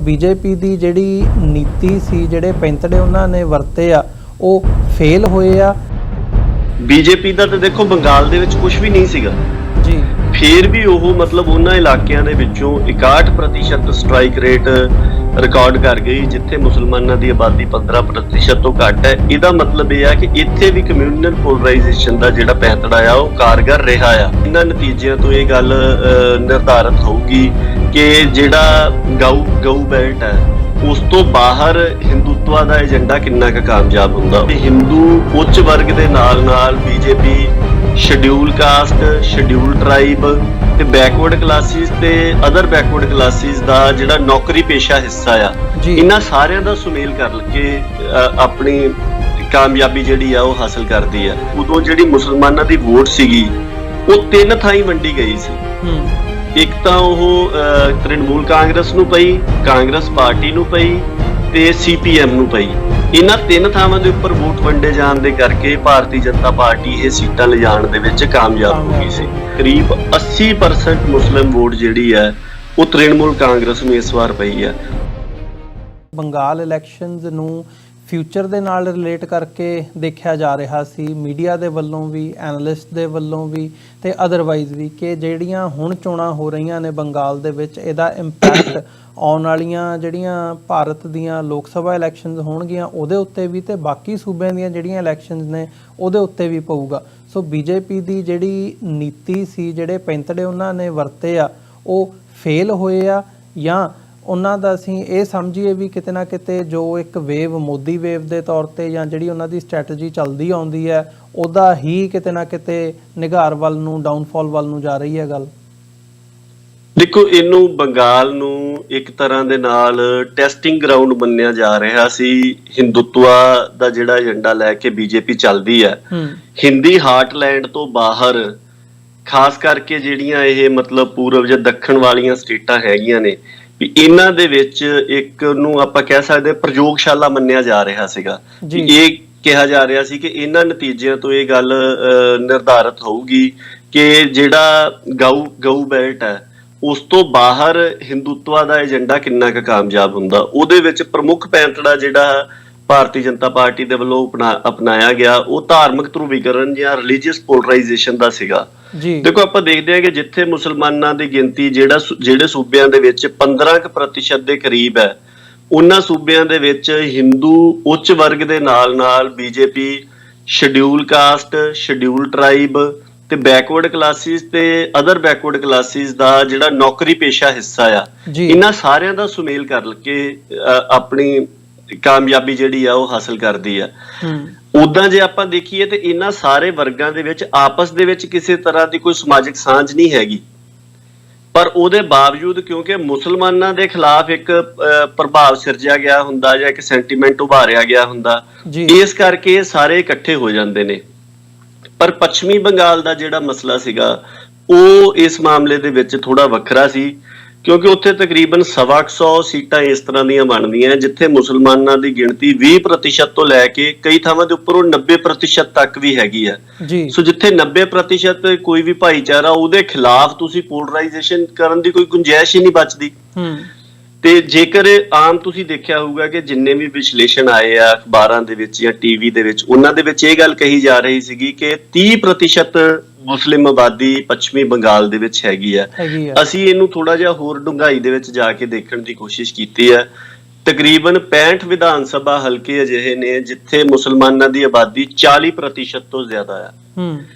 BJP ਦੀ ਜਿਹੜੀ ਨੀਤੀ ਸੀ, ਜਿਹੜੇ ਪੈਂਤੜੇ ਉਹਨਾਂ ਨੇ ਵਰਤੇ ਆ, ਉਹ ਫੇਲ ਹੋਏ ਆ। ਬੀਜੇਪੀ ਦਾ ਤਾਂ ਦੇਖੋ ਬੰਗਾਲ ਦੇ ਵਿੱਚ ਕੁਝ ਵੀ ਨਹੀਂ ਸੀਗਾ ਜੀ, ਫਿਰ ਵੀ ਉਹ ਮਤਲਬ ਉਹਨਾਂ ਇਲਾਕਿਆਂ ਦੇ ਵਿੱਚੋਂ 61% ਸਟ੍ਰਾਈਕ ਰੇਟ ਰਿਕਾਰਡ ਕਰ ਗਈ ਜਿੱਥੇ ਮੁਸਲਮਾਨਾਂ ਦੀ ਆਬਾਦੀ 15% ਤੋਂ ਘੱਟ ਹੈ। ਇਹਦਾ ਮਤਲਬ ਇਹ ਆ ਕਿ ਇੱਥੇ ਵੀ ਕਮਿਊਨਲ ਪੋਲਰਾਈਜੇਸ਼ਨ ਦਾ ਜਿਹੜਾ ਪੈਂਤੜਾ ਆ ਉਹ ਕਾਰਗਰ ਰਿਹਾ ਆ। ਇਹਨਾਂ ਨਤੀਜਿਆਂ ਤੋਂ ਇਹ ਗੱਲ ਨਿਰਧਾਰਤ ਹੋਊਗੀ ਕਿ ਜਿਹੜਾ ਗਊ ਬੈਲਟ ਹੈ ਉਸ ਤੋਂ ਬਾਹਰ ਹਿੰਦੂਤਵਾ ਦਾ ਏਜੰਡਾ ਕਿੰਨਾ ਕੁ ਕਾਮਯਾਬ ਹੁੰਦਾ। ਹਿੰਦੂ ਉੱਚ ਵਰਗ ਦੇ ਨਾਲ BJP schedule caste, schedule tribe ਤੇ ਬੈਕਵਰਡ ਕਲਾਸਿਸ ਤੇ ਅਦਰ ਬੈਕਵਰਡ ਕਲਾਸਿਸ ਦਾ ਜਿਹੜਾ ਨੌਕਰੀ ਪੇਸ਼ਾ ਹਿੱਸਾ ਆ, ਇਹਨਾਂ ਸਾਰਿਆਂ ਦਾ ਸੁਮੇਲ ਕਰ ਕੇ ਆਪਣੀ ਕਾਮਯਾਬੀ ਜਿਹੜੀ ਆ ਉਹ ਹਾਸਲ ਕਰਦੀ ਆ। ਉਦੋਂ ਜਿਹੜੀ ਮੁਸਲਮਾਨਾਂ ਦੀ ਵੋਟ ਸੀਗੀ ਉਹ 3 ਥਾਈਂ ਵੰਡੀ ਗਈ ਸੀ। ਇੱਕ ਤਾਂ ਉਹ ਤ੍ਰਿਣਮੂਲ ਕਾਂਗਰਸ ਨੂੰ ਪਈ, ਕਾਂਗਰਸ ਪਾਰਟੀ ਨੂੰ ਪਈ ਤੇ ਸੀਪੀਐਮ ਨੂੰ ਪਈ। ਇਹਨਾਂ 3 ਥਾਵਾਂ ਦੇ ਉੱਪਰ ਵੋਟ ਵੰਡੇ ਜਾਣ ਦੇ ਕਰਕੇ ਭਾਰਤੀ ਜਨਤਾ ਪਾਰਟੀ ਇਹ ਸੀਟਾਂ ਲਿਜਾਣ ਦੇ ਵਿੱਚ ਕਾਮਯਾਬ ਹੋ ਗਈ ਸੀ। ਕਰੀਬ 80% ਮੁਸਲਿਮ ਵੋਟ ਜਿਹੜੀ ਹੈ ਉਹ ਤ੍ਰਿਣਮੂਲ ਕਾਂਗਰਸ ਨੂੰ ਇਸ ਵਾਰ ਪਈ ਹੈ। ਬੰਗਾਲ ਇਲੈਕਸ਼ਨਸ ਨੂੰ ਫਿਊਚਰ ਦੇ ਨਾਲ ਰਿਲੇਟ ਕਰਕੇ ਦੇਖਿਆ ਜਾ ਰਿਹਾ ਸੀ, ਮੀਡੀਆ ਦੇ ਵੱਲੋਂ ਵੀ, ਐਨਲਿਸਟ ਦੇ ਵੱਲੋਂ ਵੀ ਤੇ ਅਦਰਵਾਈਜ਼ ਵੀ, ਕਿ ਜਿਹੜੀਆਂ ਹੁਣ ਚੋਣਾਂ ਹੋ ਰਹੀਆਂ ਨੇ ਬੰਗਾਲ ਦੇ ਵਿੱਚ, ਇਹਦਾ ਇੰਪੈਕਟ ਆਉਣ ਵਾਲੀਆਂ ਜਿਹੜੀਆਂ ਭਾਰਤ ਦੀਆਂ ਲੋਕ ਸਭਾ ਇਲੈਕਸ਼ਨਸ ਹੋਣਗੀਆਂ ਉਹਦੇ ਉੱਤੇ ਵੀ ਤੇ ਬਾਕੀ ਸੂਬਿਆਂ ਦੀਆਂ ਜਿਹੜੀਆਂ ਇਲੈਕਸ਼ਨਸ ਨੇ ਉਹਦੇ ਉੱਤੇ ਵੀ ਪਊਗਾ। ਸੋ ਬੀਜੇਪੀ ਦੀ ਜਿਹੜੀ ਨੀਤੀ ਸੀ, ਜਿਹੜੇ ਪੈਂਤੜੇ ਉਹਨਾਂ ਨੇ ਵਰਤੇ ਆ, ਉਹ ਫੇਲ ਹੋਏ ਆ, ਜਾਂ ਉਹਨਾਂ ਦਾ ਅਸੀਂ ਇਹ ਸਮਝੀਏ ਵੀ ਕਿਤੇ ਨਾ ਕਿਤੇ ਜੋ ਇੱਕ ਵੇਵ ਮੋਦੀ ਵੇਵ ਦੇ ਤੌਰ ਤੇ ਜਾਂ ਜਿਹੜੀ ਉਹਨਾਂ ਦੀ ਸਟ੍ਰੈਟਜੀ ਚੱਲਦੀ ਆਉਂਦੀ ਹੈ ਉਹਦਾ ਹੀ ਕਿਤੇ ਨਾ ਕਿਤੇ ਨਿਘਾਰ ਵੱਲ ਨੂੰ, ਡਾਊਨਫਾਲ ਵੱਲ ਨੂੰ ਜਾ ਰਹੀ ਹੈ ਗੱਲ। ਦੇਖੋ, ਇਹਨੂੰ ਬੰਗਾਲ ਨੂੰ ਇੱਕ ਤਰ੍ਹਾਂ ਦੇ ਨਾਲ ਟੈਸਟਿੰਗ ਗਰਾਊਂਡ ਮੰਨਿਆ ਜਾ ਰਿਹਾ ਸੀ। ਹਿੰਦੂਤਵਾ ਦਾ ਜਿਹੜਾ ਏਜੰਡਾ ਲੈ ਕੇ ਬੀਜੇਪੀ ਚੱਲਦੀ ਹੈ, ਹਿੰਦੀ ਹਾਰਟਲੈਂਡ ਤੋਂ ਬਾਹਰ ਖਾਸ ਕਰਕੇ ਜਿਹੜੀਆਂ ਇਹ ਮਤਲਬ ਪੂਰਬ ਜਾਂ ਦੱਖਣ ਵਾਲੀਆਂ ਸਟੇਟਾਂ ਹੈਗੀਆਂ ਨੇ, ਵੀ ਇਹਨਾਂ ਦੇ ਵਿੱਚ ਇੱਕ ਨੂੰ ਆਪਾਂ ਕਹਿ ਸਕਦੇ ਪ੍ਰਯੋਗਸ਼ਾਲਾ ਮੰਨਿਆ ਜਾ ਰਿਹਾ ਸੀਗਾ। ਇਹ ਕਿਹਾ ਜਾ ਰਿਹਾ ਸੀ ਕਿ ਇਹਨਾਂ ਨਤੀਜਿਆਂ ਤੋਂ ਇਹ ਗੱਲ ਨਿਰਧਾਰਤ ਹੋਊਗੀ ਕਿ ਜਿਹੜਾ ਗਊ ਬੈਲਟ ਹੈ ਉਸ ਤੋਂ ਬਾਹਰ ਹਿੰਦੂਤਵਾ ਦਾ ਏਜੰਡਾ ਕਿੰਨਾ ਕੁ ਕਾਮਯਾਬ ਹੁੰਦਾ। ਉਹਦੇ ਵਿੱਚ ਪ੍ਰਮੁੱਖ ਪੈਂਤੜਾ ਜਿਹੜਾ ਭਾਰਤੀ ਜਨਤਾ ਪਾਰਟੀ ਦੇ ਵੱਲੋਂ ਅਪਣਾਇਆ ਗਿਆ ਉਹ ਧਾਰਮਿਕ ਧਰੁਵੀਕਰਨ ਜਾਂ ਰਿਲੀਜੀਅਸ ਪੋਲਰਾਈਜੇਸ਼ਨ ਦਾ ਸੀਗਾ। ਦੇਖੋ, ਆਪਾਂ ਦੇਖਦੇ ਹਾਂ ਕਿ ਜਿੱਥੇ ਮੁਸਲਮਾਨਾਂ ਦੀ ਗਿਣਤੀ ਜਿਹੜੇ ਸੂਬਿਆਂ ਦੇ ਵਿੱਚ 15% ਦੇ ਕਰੀਬ ਹੈ, ਉਹਨਾਂ ਸੂਬਿਆਂ ਦੇ ਵਿੱਚ ਹਿੰਦੂ ਉੱਚ ਵਰਗ ਦੇ ਨਾਲ BJP schedule caste, schedule tribe ਤੇ ਬੈਕਵਰਡ ਕਲਾਸਿਸ ਤੇ ਅਦਰ ਬੈਕਵਰਡ ਕਲਾਸਿਸ ਦਾ ਜਿਹੜਾ ਨੌਕਰੀ ਪੇਸ਼ਾ ਹਿੱਸਾ ਆ, ਇਹਨਾਂ ਸਾਰਿਆਂ ਦਾ ਸੁਮੇਲ ਕਰ ਕੇ ਆਪਣੀ ਕਾਮਯਾਬੀ ਜਿਹੜੀ ਆ ਉਹ ਹਾਸਲ ਕਰਦੀ ਆ। ਉਦਾਂ ਜੇ ਆਪਾਂ ਦੇਖੀਏ ਤੇ ਇਹਨਾਂ ਸਾਰੇ ਵਰਗਾਂ ਦੇ ਵਿੱਚ ਆਪਸ ਦੇ ਵਿੱਚ ਕਿਸੇ ਤਰ੍ਹਾਂ ਦੀ ਕੋਈ ਸਮਾਜਿਕ ਸਾਂਝ ਨਹੀਂ ਹੈਗੀ, ਪਰ ਉਹਦੇ ਬਾਵਜੂਦ ਕਿਉਂਕਿ ਮੁਸਲਮਾਨਾਂ ਦੇ ਖਿਲਾਫ ਇੱਕ ਪ੍ਰਭਾਵ ਸਿਰਜਿਆ ਗਿਆ ਹੁੰਦਾ ਜਾਂ ਇੱਕ ਸੈਂਟੀਮੈਂਟ ਉਭਾਰਿਆ ਗਿਆ ਹੁੰਦਾ, ਇਸ ਕਰਕੇ ਇਹ ਸਾਰੇ ਇਕੱਠੇ ਹੋ ਜਾਂਦੇ ਨੇ। ਪਰ ਪੱਛਮੀ ਬੰਗਾਲ ਦਾ ਜਿਹੜਾ ਮਸਲਾ ਸੀਗਾ ਉਹ ਇਸ ਮਾਮਲੇ ਦੇ ਵਿੱਚ ਥੋੜਾ ਵੱਖਰਾ ਸੀ, ਕਿਉਂਕਿ ਉੱਥੇ ਤਕਰੀਬਨ 125 ਸੀਟਾਂ ਇਸ ਤਰ੍ਹਾਂ ਦੀਆਂ ਬਣਦੀਆਂ ਜਿੱਥੇ ਮੁਸਲਮਾਨਾਂ ਦੀ ਗਿਣਤੀ 20% ਤੋਂ ਲੈ ਕੇ ਕਈ ਥਾਵਾਂ ਦੇ ਉੱਪਰ ਉਹ 90% ਤੱਕ ਵੀ ਹੈਗੀ ਆ। ਸੋ ਜਿੱਥੇ 90% ਕੋਈ ਵੀ ਭਾਈਚਾਰਾ, ਉਹਦੇ ਖਿਲਾਫ ਤੁਸੀਂ ਪੋਲਰਾਈਜੇਸ਼ਨ ਕਰਨ ਦੀ ਕੋਈ ਗੁੰਜਾਇਸ਼ ਹੀ ਨਹੀਂ ਬਚਦੀ। ਤੇ ਜੇਕਰ ਆਮ ਤੁਸੀਂ ਦੇਖਿਆ ਹੋਊਗਾ ਕਿ ਜਿੰਨੇ ਵੀ ਵਿਸ਼ਲੇਸ਼ਣ ਆਏ ਆ ਅਖਬਾਰਾਂ ਦੇ ਵਿੱਚ ਜਾਂ ਟੀਵੀ ਦੇ ਵਿੱਚ, ਉਹਨਾਂ ਦੇ ਵਿੱਚ ਇਹ ਗੱਲ ਕਹੀ ਜਾ ਰਹੀ ਸੀਗੀ ਕਿ 30% ਮੁਸਲਿਮ ਆਬਾਦੀ ਪੱਛਮੀ ਬੰਗਾਲ ਦੇ ਵਿੱਚ ਹੈਗੀ ਆ। ਅਸੀਂ ਇਹਨੂੰ ਥੋੜਾ ਜਿਹਾ ਹੋਰ ਡੂੰਘਾਈ ਦੇ ਵਿੱਚ ਜਾ ਕੇ ਦੇਖਣ ਦੀ ਕੋਸ਼ਿਸ਼ ਕੀਤੀ ਹੈ। ਤਕਰੀਬਨ 65 ਵਿਧਾਨ ਸਭਾ ਹਲਕੇ ਅਜਿਹੇ ਨੇ ਜਿੱਥੇ ਮੁਸਲਮਾਨਾਂ ਦੀ ਆਬਾਦੀ 40% ਤੋਂ ਜ਼ਿਆਦਾ ਆ।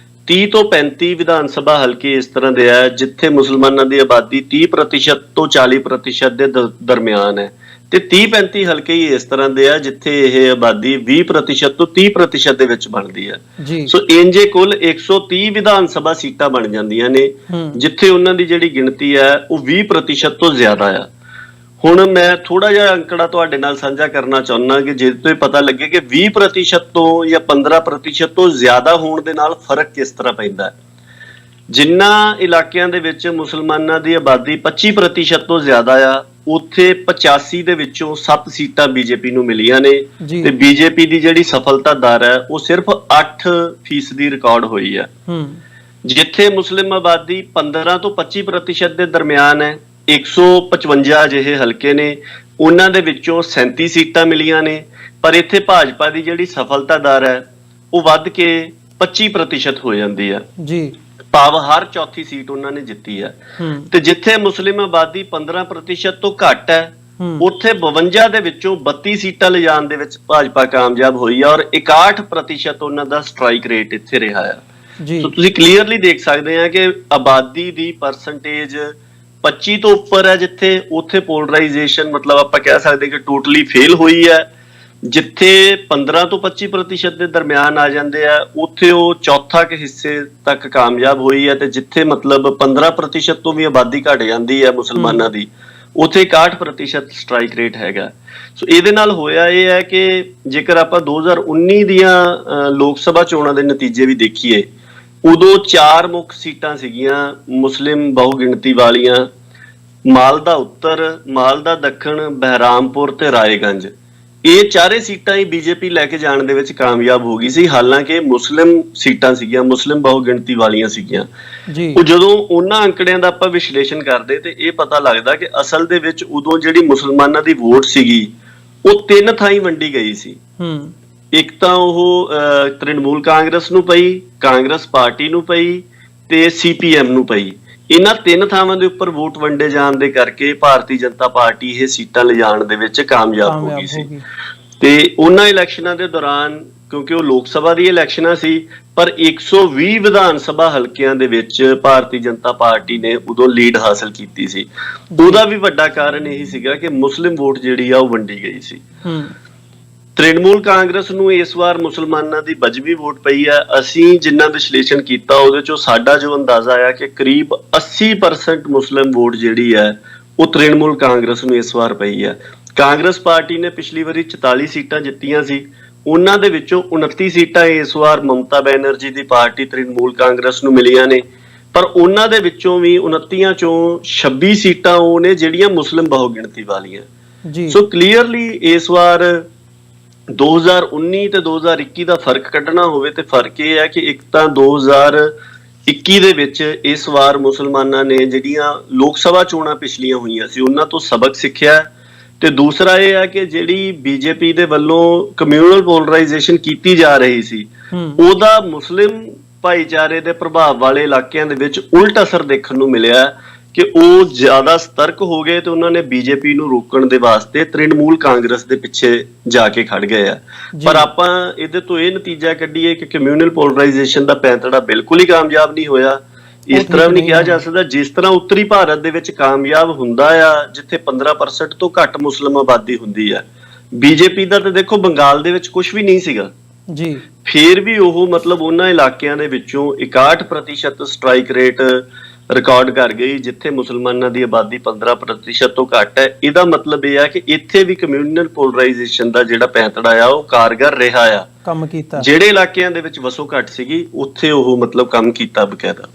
30 ਤੋਂ 35 ਵਿਧਾਨ ਸਭਾ ਹਲਕੇ ਇਸ ਤਰ੍ਹਾਂ ਦੇ ਆ ਜਿੱਥੇ ਮੁਸਲਮਾਨਾਂ ਦੀ ਆਬਾਦੀ 30% ਤੋਂ 40% ਦੇ ਦਰਮਿਆਨ ਹੈ, ਤੇ 30-35 ਹਲਕੇ ਹੀ ਇਸ ਤਰ੍ਹਾਂ ਦੇ ਆ ਜਿੱਥੇ ਇਹ ਆਬਾਦੀ 20% ਤੋਂ 30% ਦੇ ਵਿੱਚ ਬਣਦੀ ਆ। ਸੋ ਇੰਜੇ ਕੁੱਲ 130 ਵਿਧਾਨ ਸਭਾ ਸੀਟਾਂ ਬਣ ਜਾਂਦੀਆਂ ਨੇ ਜਿੱਥੇ ਉਹਨਾਂ ਦੀ ਜਿਹੜੀ ਗਿਣਤੀ ਹੈ ਉਹ 20% ਤੋਂ ਜ਼ਿਆਦਾ ਆ। ਹੁਣ ਮੈਂ ਥੋੜਾ ਜਿਹਾ ਅੰਕੜਾ ਤੁਹਾਡੇ ਨਾਲ ਸਾਂਝਾ ਕਰਨਾ ਚਾਹੁੰਦਾ ਕਿ ਜਿਹਦੇ ਤੋਂ ਪਤਾ ਲੱਗੇ ਕਿ 20% ਤੋਂ ਜਾਂ 15% ਤੋਂ ਜ਼ਿਆਦਾ ਹੋਣ ਦੇ ਨਾਲ ਫਰਕ ਕਿਸ ਤਰ੍ਹਾਂ ਪੈਂਦਾ ਹੈ। ਜਿਨ੍ਹਾਂ ਇਲਾਕਿਆਂ ਦੇ ਵਿੱਚ ਮੁਸਲਮਾਨਾਂ ਦੀ ਆਬਾਦੀ 25% ਤੋਂ ਜ਼ਿਆਦਾ ਆ, ਉੱਥੇ 85 ਦੇ ਵਿੱਚੋਂ 7 ਸੀਟਾਂ ਬੀਜੇਪੀ ਨੂੰ ਮਿਲੀਆਂ ਨੇ ਤੇ ਬੀਜੇਪੀ ਦੀ ਜਿਹੜੀ ਸਫਲਤਾ ਦਰ ਹੈ ਉਹ ਸਿਰਫ 8% ਦੀ ਰਿਕਾਰਡ ਹੋਈ ਹੈ। ਜਿੱਥੇ ਮੁਸਲਿਮ ਆਬਾਦੀ 15 ਤੋਂ 25% ਦੇ ਦਰਮਿਆਨ ਹੈ, 155 ਜਿਹੇ ਹਲਕੇ ਨੇ, ਉਹਨਾਂ ਦੇ ਵਿੱਚੋਂ 37 ਸੀਟਾਂ ਮਿਲੀਆਂ ਨੇ। ਪਰ ਇੱਥੇ ਭਾਜਪਾ ਦੀ ਜਿਹੜੀ ਸਫਲਤਾ ਦਰ ਹੈ ਉਹ ਵੱਧ ਕੇ 25% ਹੋ ਜਾਂਦੀ ਹੈ ਜੀ, ਭਾਵ ਹਰ ਚੌਥੀ ਸੀਟ ਉਹਨਾਂ ਨੇ ਜਿੱਤੀ ਹੈ। ਤੇ ਜਿੱਥੇ ਮੁਸਲਿਮ ਆਬਾਦੀ 15% ਤੋਂ ਘੱਟ ਹੈ, ਉੱਥੇ 52 ਦੇ ਵਿੱਚੋਂ 32 ਸੀਟਾਂ ਲਿਜਾਣ ਦੇ ਵਿੱਚ ਭਾਜਪਾ ਕਾਮਯਾਬ ਹੋਈ ਹੈ ਔਰ 61% ਉਹਨਾਂ ਦਾ ਸਟ੍ਰਾਈਕ ਰੇਟ ਇੱਥੇ ਰਿਹਾ ਹੈ। ਜੀ, ਸੋ ਤੁਸੀਂ ਕਲੀਅਰਲੀ ਦੇਖ ਸਕਦੇ ਆ ਕਿ ਆਬਾਦੀ ਦੀ ਪਰਸੈਂਟੇਜ 25 ਤੋਂ ਉੱਪਰ ਹੈ, ਜਿੱਥੇ ਉੱਥੇ ਪੋਲਰਾਈਜੇਸ਼ਨ ਮਤਲਬ ਆਪਾਂ ਕਹਿ ਸਕਦੇ ਕਿ ਟੋਟਲੀ ਫੇਲ ਹੋਈ ਹੈ। ਜਿੱਥੇ 15 ਤੋਂ 25% ਦੇ ਦਰਮਿਆਨ ਆ ਜਾਂਦੇ ਆ, ਉੱਥੇ ਉਹ ਚੌਥਾ ਕੇ ਹਿੱਸੇ ਤੱਕ ਕਾਮਯਾਬ ਹੋਈ ਹੈ। ਤੇ ਜਿੱਥੇ ਮਤਲਬ 15% ਤੋਂ ਵੀ ਆਬਾਦੀ ਘਟ ਜਾਂਦੀ ਹੈ ਮੁਸਲਮਾਨਾਂ ਦੀ, ਉੱਥੇ 61% ਸਟ੍ਰਾਈਕ ਰੇਟ ਹੈਗਾ। ਸੋ ਇਹਦੇ ਨਾਲ ਹੋਇਆ ਇਹ ਹੈ ਕਿ ਜੇਕਰ ਆਪਾਂ 2019 ਦੀਆਂ ਲੋਕ ਸਭਾ ਚੋਣਾਂ ਦੇ ਨਤੀਜੇ ਵੀ ਦੇਖੀਏ, ਉਦੋਂ 4 ਮੁੱਖ ਸੀਟਾਂ ਸੀਗੀਆਂ ਮੁਸਲਿਮ ਬਹੁਗਿਣਤੀ ਵਾਲੀਆਂ, ਮਾਲਦਾ ਉੱਤਰ, ਮਾਲਦਾ ਦੱਖਣ, ਬਹਿਰਾਮਪੁਰ ਤੇ ਰਾਏਗੰਜ। ਇਹ ਚਾਰੇ ਸੀਟਾਂ ਹੀ ਬੀਜੇਪੀ ਲੈ ਕੇ ਜਾਣ ਦੇ ਵਿੱਚ ਕਾਮਯਾਬ ਹੋ ਗਈ ਸੀ, ਹਾਲਾਂਕਿ ਮੁਸਲਿਮ ਸੀਟਾਂ ਸੀਗੀਆਂ, ਮੁਸਲਿਮ ਬਹੁਗਿਣਤੀ ਵਾਲੀਆਂ ਸੀਗੀਆਂ। ਉਹ ਜਦੋਂ ਉਹਨਾਂ ਅੰਕੜਿਆਂ ਦਾ ਆਪਾਂ ਵਿਸ਼ਲੇਸ਼ਣ ਕਰਦੇ ਤੇ ਇਹ ਪਤਾ ਲੱਗਦਾ ਕਿ ਅਸਲ ਦੇ ਵਿੱਚ ਉਦੋਂ ਜਿਹੜੀ ਮੁਸਲਮਾਨਾਂ ਦੀ ਵੋਟ ਸੀਗੀ ਉਹ 3 ਥਾਈਂ ਵੰਡੀ ਗਈ ਸੀ। ਇੱਕ ਤਾਂ ਉਹ ਤ੍ਰਿਣਮੂਲ ਕਾਂਗਰਸ ਨੂੰ ਪਈ, ਕਾਂਗਰਸ ਪਾਰਟੀ ਨੂੰ ਪਈ ਤੇ ਸੀਪੀਐਮ ਨੂੰ ਪਈ। ਇਹਨਾਂ 3 ਥਾਵਾਂ ਦੇ ਉੱਪਰ ਵੋਟ ਵੰਡੇ ਜਾਣ ਦੇ ਕਰਕੇ ਭਾਰਤੀ ਜਨਤਾ ਪਾਰਟੀ ਇਹ ਸੀਟਾਂ ਲਿਜਾਣ ਦੇ ਵਿੱਚ ਕਾਮਯਾਬ ਹੋ ਗਈ ਸੀ। ਤੇ ਉਹਨਾਂ ਇਲੈਕਸ਼ਨਾਂ ਦੇ ਦੌਰਾਨ, ਕਿਉਂਕਿ ਉਹ ਲੋਕ ਸਭਾ ਦੀ ਇਲੈਕਸ਼ਨਾਂ ਸੀ, ਪਰ 120 ਵਿਧਾਨ ਸਭਾ ਹਲਕਿਆਂ ਦੇ ਵਿੱਚ ਭਾਰਤੀ ਜਨਤਾ ਪਾਰਟੀ ਨੇ ਉਦੋਂ ਲੀਡ ਹਾਸਲ ਕੀਤੀ ਸੀ। ਉਹਦਾ ਵੀ ਵੱਡਾ ਕਾਰਨ ਇਹੀ ਸੀਗਾ ਕਿ ਮੁਸਲਿਮ ਵੋਟ ਜਿਹੜੀ ਆ ਉਹ ਵੰਡੀ ਗਈ ਸੀ। ਤ੍ਰਿਣਮੂਲ ਕਾਂਗਰਸ ਨੂੰ ਇਸ ਵਾਰ ਮੁਸਲਮਾਨਾਂ ਦੀ ਬਜਵੀ ਵੋਟ ਪਈ ਹੈ। ਅਸੀਂ ਜਿੰਨਾ ਵਿਸ਼ਲੇਸ਼ਣ ਕੀਤਾ ਉਹਦੇ ਚੋਂ ਸਾਡਾ ਜੋ ਅੰਦਾਜ਼ਾ ਆਇਆ ਕਿ ਕਰੀਬ 80% ਮੁਸਲਿਮ ਵੋਟ ਜਿਹੜੀ ਹੈ ਉਹ ਤ੍ਰਿਣਮੂਲ ਕਾਂਗਰਸ ਨੂੰ ਇਸ ਵਾਰ ਪਈ ਹੈ। ਕਾਂਗਰਸ ਪਾਰਟੀ ਨੇ ਪਿਛਲੀ ਵਾਰੀ 44 ਸੀਟਾਂ ਜਿੱਤੀਆਂ ਸੀ, ਉਹਨਾਂ ਦੇ ਵਿੱਚੋਂ 29 ਸੀਟਾਂ ਇਸ ਵਾਰ ਮਮਤਾ ਬੈਨਰਜੀ ਦੀ ਪਾਰਟੀ ਤ੍ਰਿਣਮੂਲ ਕਾਂਗਰਸ ਨੂੰ ਮਿਲੀਆਂ ਨੇ। ਪਰ ਉਹਨਾਂ ਦੇ ਵਿੱਚੋਂ ਵੀ 29 ਚੋਂ 26 ਸੀਟਾਂ ਉਹ ਨੇ ਜਿਹੜੀਆਂ ਮੁਸਲਿਮ ਬਹੁਗਿਣਤੀ ਵਾਲੀਆਂ। ਸੋ ਕਲੀਅਰਲੀ ਇਸ ਵਾਰ 2019 ਤੇ 2021 ਦਾ ਫਰਕ ਕੱਢਣਾ ਹੋਵੇ ਤੇ ਫਰਕ ਇਹ ਹੈ ਕਿ ਇੱਕ ਤਾਂ 2021 ਦੇ ਵਿੱਚ ਇਸ ਵਾਰ ਮੁਸਲਮਾਨਾਂ ਨੇ ਜਿਹੜੀਆਂ ਲੋਕ ਸਭਾ ਚੋਣਾਂ ਪਿਛਲੀਆਂ ਹੋਈਆਂ ਸੀ ਉਹਨਾਂ ਤੋਂ ਸਬਕ ਸਿੱਖਿਆ, ਤੇ ਦੂਸਰਾ ਇਹ ਹੈ ਕਿ ਜਿਹੜੀ ਬੀਜੇਪੀ ਦੇ ਵੱਲੋਂ ਕਮਿਊਨਲ ਪੋਲਰਾਈਜੇਸ਼ਨ ਕੀਤੀ ਜਾ ਰਹੀ ਸੀ ਉਹਦਾ ਮੁਸਲਿਮ ਭਾਈਚਾਰੇ ਦੇ ਪ੍ਰਭਾਵ ਵਾਲੇ ਇਲਾਕਿਆਂ ਦੇ ਵਿੱਚ ਉਲਟ ਅਸਰ ਦੇਖਣ ਨੂੰ ਮਿਲਿਆ ਕਿ ਉਹ ਜ਼ਿਆਦਾ ਸਤਰਕ ਹੋ ਗਏ ਤੇ ਉਹਨਾਂ ਨੇ ਬੀਜੇਪੀ ਨੂੰ ਰੋਕਣ ਦੇ ਵਾਸਤੇ ਤ੍ਰਿਣਮੂਲ ਕਾਂਗਰਸ ਦੇ ਪਿੱਛੇ ਜਾ ਕੇ ਖੜ ਗਏ ਆ। ਪਰ ਆਪਾਂ ਇਹਦੇ ਤੋਂ ਇਹ ਨਤੀਜਾ ਕੱਢੀਏ ਕਿ ਕਮਿਊਨਲ ਪੋਲਰਾਈਜੇਸ਼ਨ ਦਾ ਪੈਂਤੜਾ ਬਿਲਕੁਲ ਹੀ ਕਾਮਯਾਬ ਨਹੀਂ ਹੋਇਆ। ਇਸ ਤਰ੍ਹਾਂ ਵੀ ਨਹੀਂ ਕਿਹਾ ਜਾ ਸਕਦਾ ਜਿਸ ਤਰ੍ਹਾਂ ਉੱਤਰੀ ਭਾਰਤ ਦੇ ਵਿੱਚ ਕਾਮਯਾਬ ਹੁੰਦਾ ਆ, ਜਿੱਥੇ 15% ਤੋਂ ਘੱਟ ਮੁਸਲਿਮ ਆਬਾਦੀ ਹੁੰਦੀ ਆ। ਬੀਜੇਪੀ ਦਾ ਤਾਂ ਦੇਖੋ ਬੰਗਾਲ ਦੇ ਵਿੱਚ ਕੁਝ ਵੀ ਨਹੀਂ ਸੀਗਾ ਜੀ, ਫੇਰ ਵੀ ਉਹ ਮਤਲਬ ਉਹਨਾਂ ਇਲਾਕਿਆਂ ਦੇ ਵਿੱਚੋਂ 61% ਸਟ੍ਰਾਈਕ ਰੇਟ ਰਿਕਾਰਡ ਕਰ ਗਈ ਜਿੱਥੇ ਮੁਸਲਮਾਨਾਂ ਦੀ ਆਬਾਦੀ 15% ਤੋਂ ਘੱਟ ਹੈ। ਇਹਦਾ ਮਤਲਬ ਇਹ ਆ ਕਿ ਇੱਥੇ ਵੀ ਕਮਿਊਨਲ ਪੋਲਰਾਈਜੇਸ਼ਨ ਦਾ ਜਿਹੜਾ ਪੈਂਤੜਾ ਆ ਉਹ ਕਾਰਗਰ ਰਿਹਾ ਆ, ਕੰਮ ਕੀਤਾ। ਜਿਹੜੇ ਇਲਾਕਿਆਂ ਦੇ ਵਿੱਚ ਵਸੋਂ ਘੱਟ ਸੀਗੀ ਉੱਥੇ ਉਹ ਮਤਲਬ ਕੰਮ ਕੀਤਾ ਬਕਾਇਦਾ।